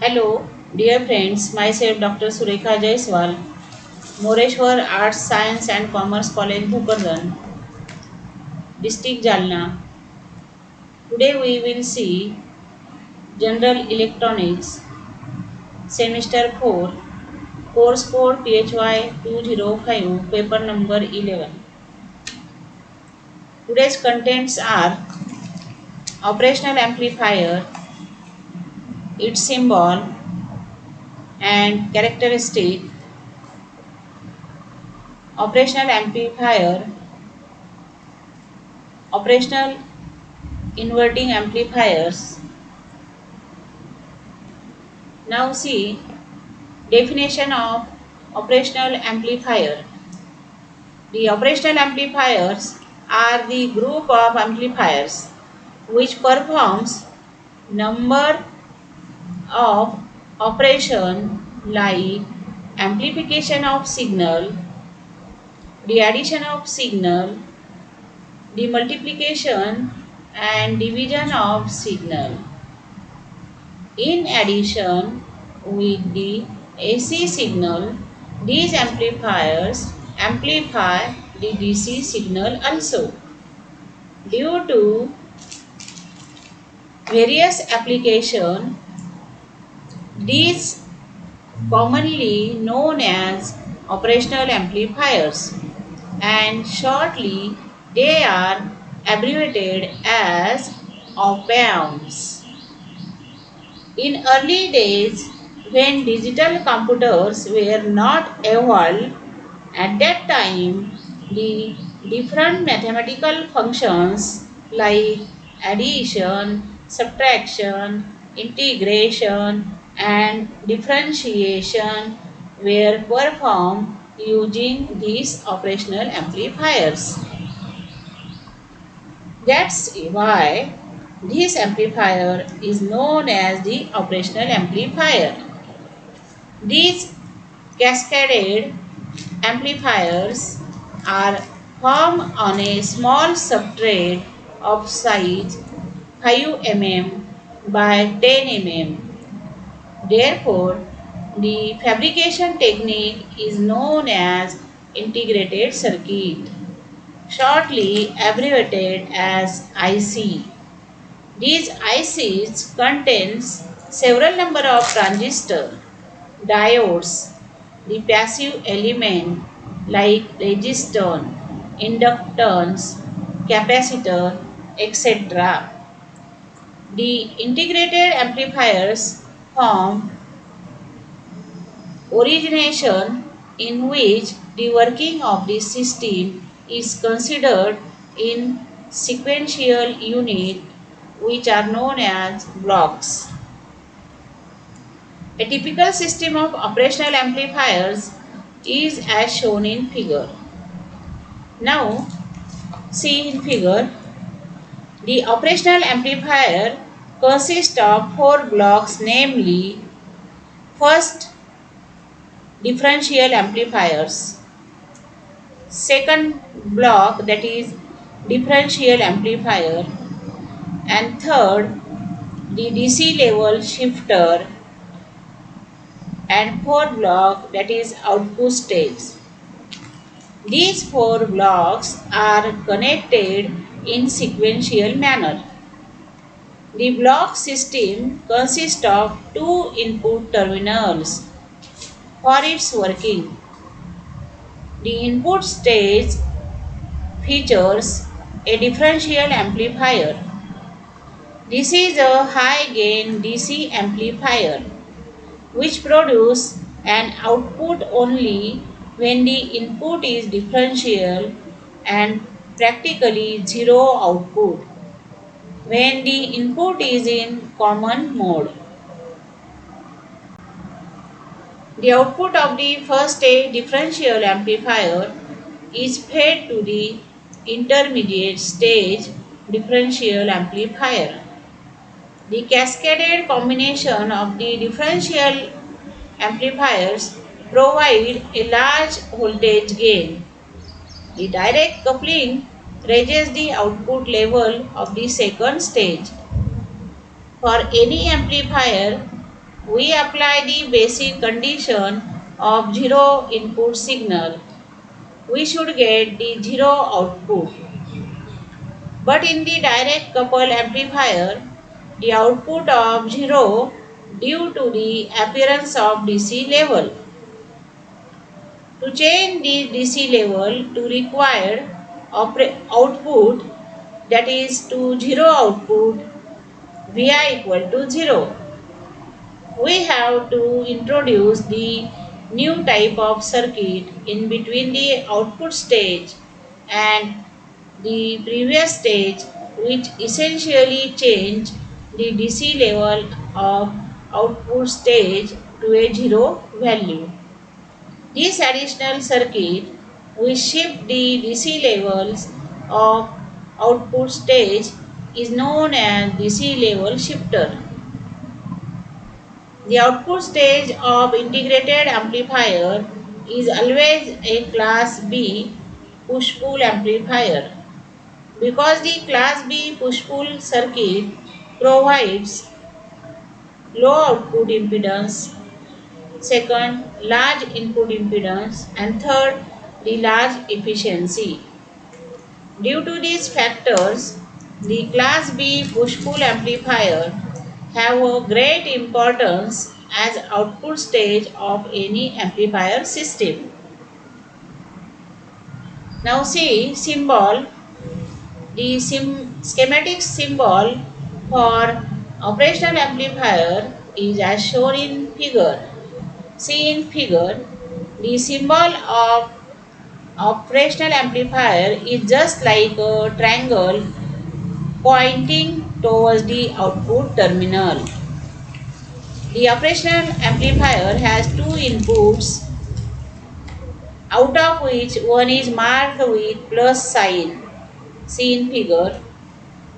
Hello, dear friends. Myself, Dr. Surekha Jaiswal, Moreshwar Arts, Science and Commerce College, Bhukardan, District Jalna. Today we will see General Electronics, Semester 4, Course Code PHY 205, Paper number 11. Today's contents are Operational Amplifier, its symbol and characteristic, Operational Amplifier, Operational Inverting Amplifiers. Now see definition of operational amplifier. The operational amplifiers are the group of amplifiers which performs number of operation like amplification of signal, the addition of signal, the multiplication and division of signal. In addition, with the AC signal, these amplifiers amplify the DC signal also. Due to various applications, these commonly known as operational amplifiers and shortly they are abbreviated as op-amps. In early days, when digital computers were not evolved, at that time the different mathematical functions like addition, subtraction, integration, and differentiation were performed using these operational amplifiers. That's why this amplifier is known as the operational amplifier. These cascaded amplifiers are formed on a small substrate of size 5 mm by 10 mm. Therefore, the fabrication technique is known as integrated circuit, shortly abbreviated as IC. These ICs contains several number of transistors, diodes, the passive element like resistor, inductance, capacitor, etc. The integrated amplifiers form origination in which the working of the system is considered in sequential unit which are known as blocks. A typical system of operational amplifiers is as shown in figure. Now, see in figure, the operational amplifier consists of four blocks, namely, first, differential amplifiers, second block, that is differential amplifier, and third, the DC level shifter, and fourth block, that is output stage. These four blocks are connected in sequential manner. The block system consists of two input terminals for its working. The input stage features a differential amplifier. This is a high gain DC amplifier which produce an output only when the input is differential and practically zero output when the input is in common mode. The output of the first stage differential amplifier is fed to the intermediate stage differential amplifier. The cascaded combination of the differential amplifiers provide a large voltage gain. The direct coupling raises the output level of the second stage. For any amplifier, we apply the basic condition of zero input signal, we should get the zero output. But in the direct couple amplifier, the output of zero due to the appearance of DC level. To change the DC level to required output, that is to zero output, Vi equal to 0. We have to introduce the new type of circuit in between the output stage and the previous stage, which essentially change the DC level of output stage to a zero value. This additional circuit which shift the DC levels of output stage is known as DC level shifter. The output stage of integrated amplifier is always a class B push-pull amplifier because the class B push-pull circuit provides low output impedance, second large input impedance, and third the large efficiency. Due to these factors, the class B push-pull amplifier have a great importance as output stage of any amplifier system. Now see symbol. The schematic symbol for operational amplifier is as shown in figure. See in figure, the symbol of operational amplifier is just like a triangle pointing towards the output terminal. The operational amplifier has two inputs, out of which one is marked with plus sign. See in figure,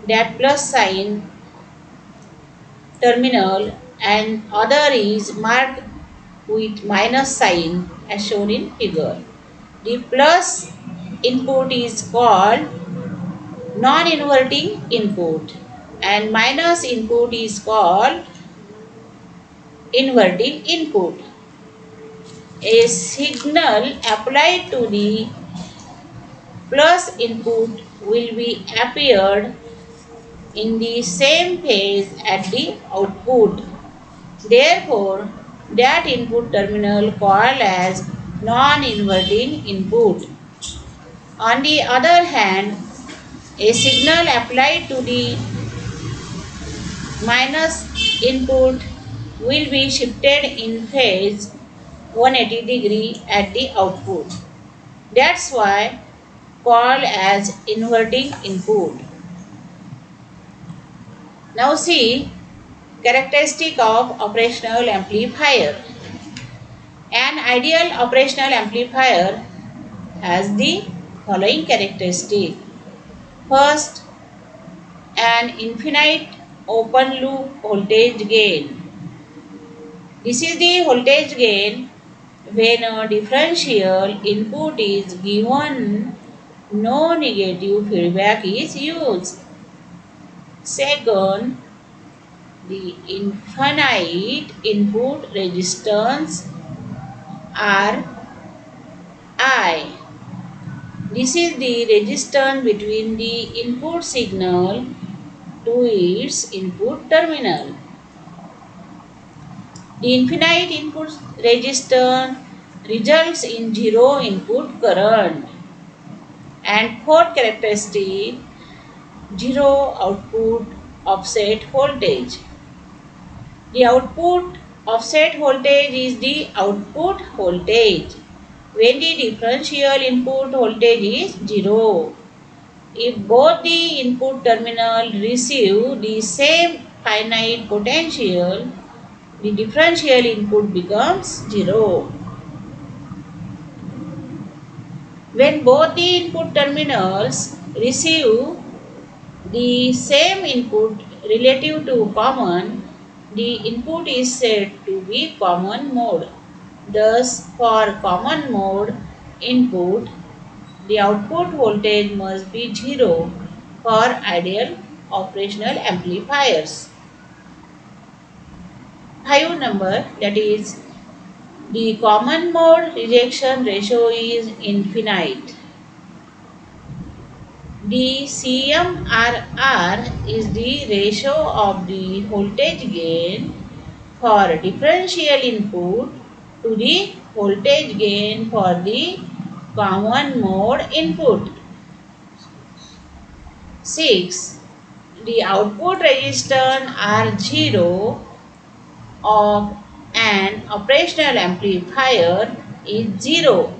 that plus sign terminal, and other is marked with minus sign as shown in figure. The plus input is called non-inverting input and minus input is called inverting input. A signal applied to the plus input will be appeared in the same phase at the output. Therefore, that input terminal called as non-inverting input. On the other hand, a signal applied to the minus input will be shifted in phase 180 degree at the output. That's why called as inverting input. Now see characteristic of operational amplifier. An ideal operational amplifier has the following characteristic. First, an infinite open loop voltage gain. This is the voltage gain when a differential input is given, no negative feedback is used. Second, the infinite input resistance Ri. This is the resistance between the input signal to its input terminal. The infinite input resistance results in zero input current. And fourth characteristic, zero output offset voltage. The output offset voltage is the output voltage when the differential input voltage is zero. If both the input terminal receive the same finite potential, the differential input becomes zero. When both the input terminals receive the same input relative to common, the input is said to be common mode. Thus, for common mode input, the output voltage must be zero for ideal operational amplifiers. 5 number, that is the common mode rejection ratio is infinite. The CMRR is the ratio of the voltage gain for differential input to the voltage gain for the common mode input. 6. The output resistance R0 of an operational amplifier is 0.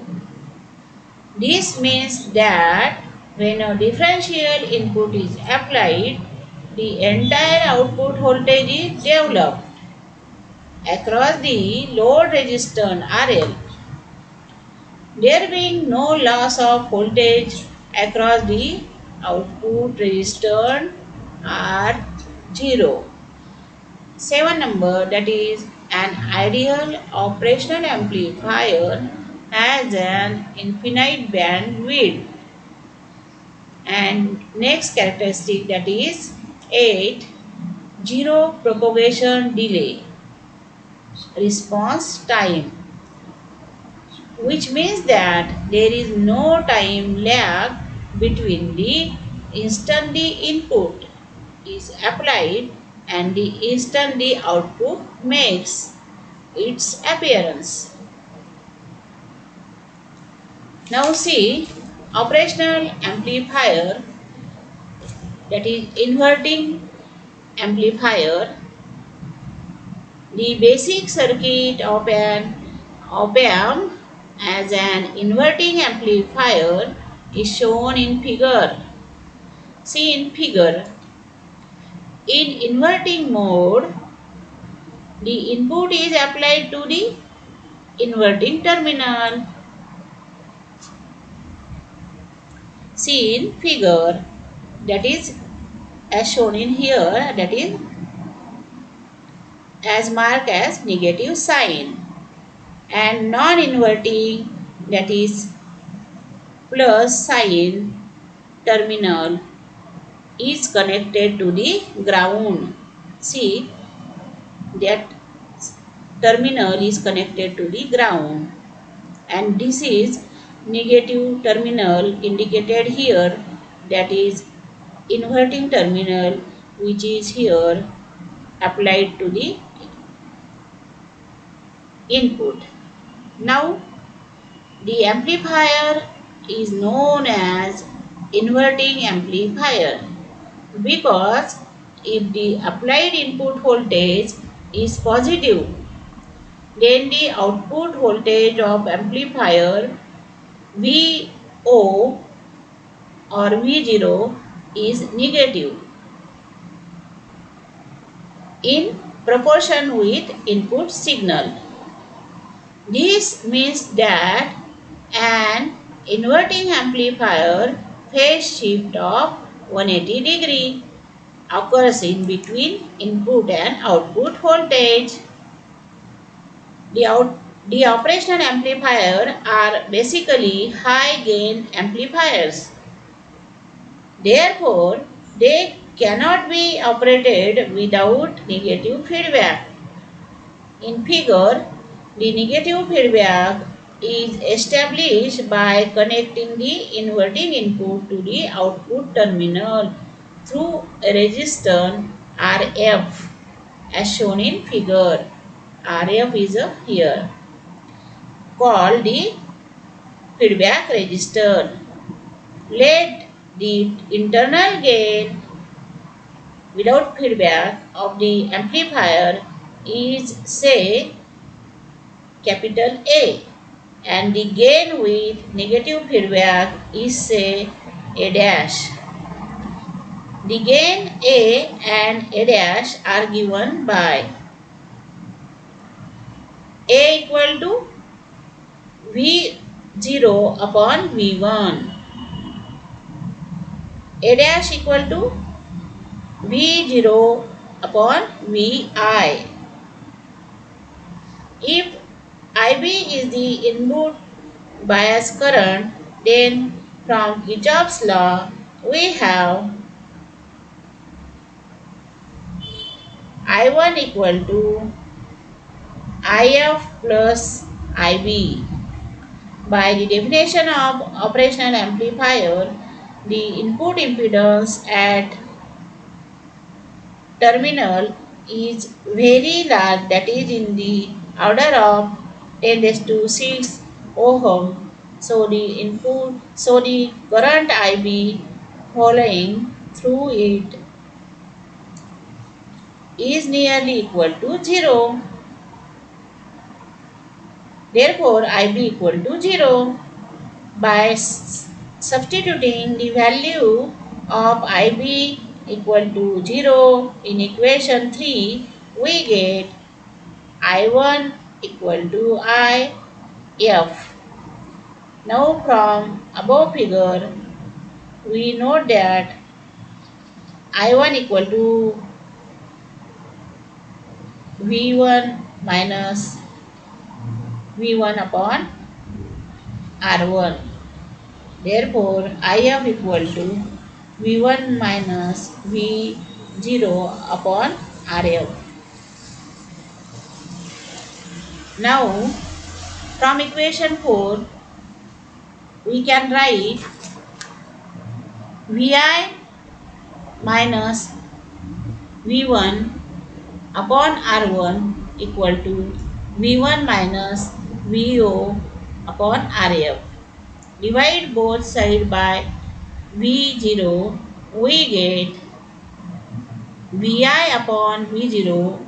This means that when a differential input is applied, the entire output voltage is developed across the load resistance RL, there being no loss of voltage across the output resistance R0. 7 number, that is an ideal operational amplifier has an infinite bandwidth. And next characteristic, that is 8, zero propagation delay response time, which means that there is no time lag between the instant the input is applied and the instant the output makes its appearance. Now see operational amplifier, that is inverting amplifier. The basic circuit of an op-amp as an inverting amplifier is shown in figure. See in figure. In inverting mode, the input is applied to the inverting terminal. See in figure, that is as shown in here, that is as marked as negative sign, and non-inverting, that is plus sign terminal is connected to the ground. See that terminal is connected to the ground, and this is negative terminal indicated here, that is inverting terminal, which is here applied to the input. Now the amplifier is known as inverting amplifier because if the applied input voltage is positive, then the output voltage of amplifier VO or V0 is negative in proportion with input signal. This means that an inverting amplifier phase shift of 180 degree occurs in between input and output voltage. The operational amplifier are basically high gain amplifiers. Therefore, they cannot be operated without negative feedback. In figure, the negative feedback is established by connecting the inverting input to the output terminal through a resistor RF as shown in figure. RF is here called the feedback resistor. Let the internal gain without feedback of the amplifier is say capital A, and the gain with negative feedback is say A dash. The gain A and A dash are given by A equal to V0 upon V1, A dash equal to V0 upon Vi. If IB is the input bias current, then from Kirchhoff's law we have I1 equal to IF plus IB. By the definition of operational amplifier, the input impedance at terminal is very large, that is in the order of 10 raised to 6 ohm. So the current IB following through it is nearly equal to 0. Therefore, IB equal to 0. By substituting the value of IB equal to 0 in equation 3, we get I1 equal to IF. Now from above figure, we note that I1 equal to V1 minus V1 upon R1. Therefore, IF equal to V1 minus V0 upon RF. Now, from equation 4, we can write Vi minus V1 upon R1 equal to V1 minus VO upon RF. Divide both sides by V0, we get Vi upon V0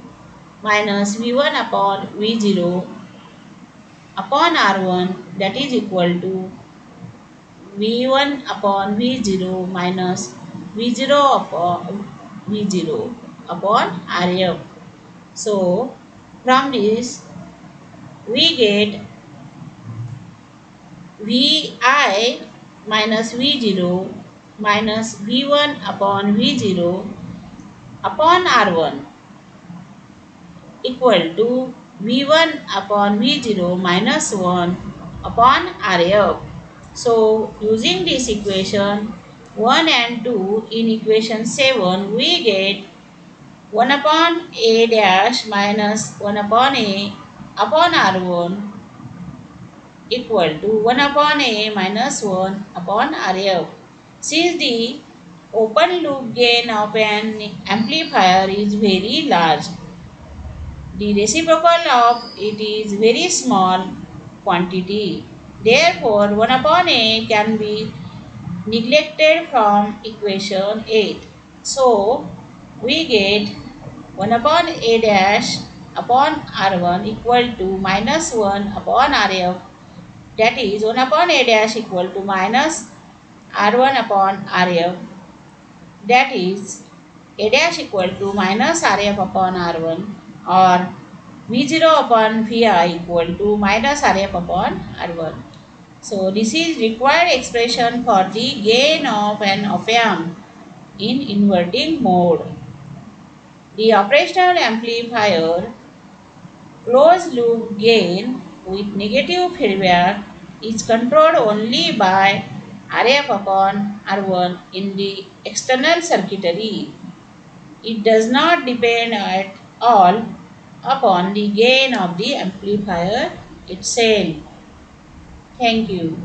minus V1 upon V0 upon R1, that is equal to V1 upon V0 minus V0 upon V0 upon RF. So, from this we get Vi minus V0 minus V1 upon V0 upon R1 equal to V1 upon V0 minus 1 upon RF. So, using this equation 1 and 2 in equation 7, we get 1 upon A dash minus 1 upon A upon R1 equal to 1 upon A minus 1 upon RF. Since the open loop gain of an amplifier is very large, the reciprocal of it is very small quantity. Therefore, 1 upon A can be neglected from equation 8. So, we get 1 upon A dash upon R1 equal to minus 1 upon RF, that is 1 upon A dash equal to minus R1 upon RF, that is A dash equal to minus RF upon R1, or V0 upon Vi equal to minus RF upon R1. So, this is required expression for the gain of an op-amp in inverting mode. The operational amplifier closed loop gain with negative feedback is controlled only by RF upon R1 in the external circuitry. It does not depend at all upon the gain of the amplifier itself. Thank you.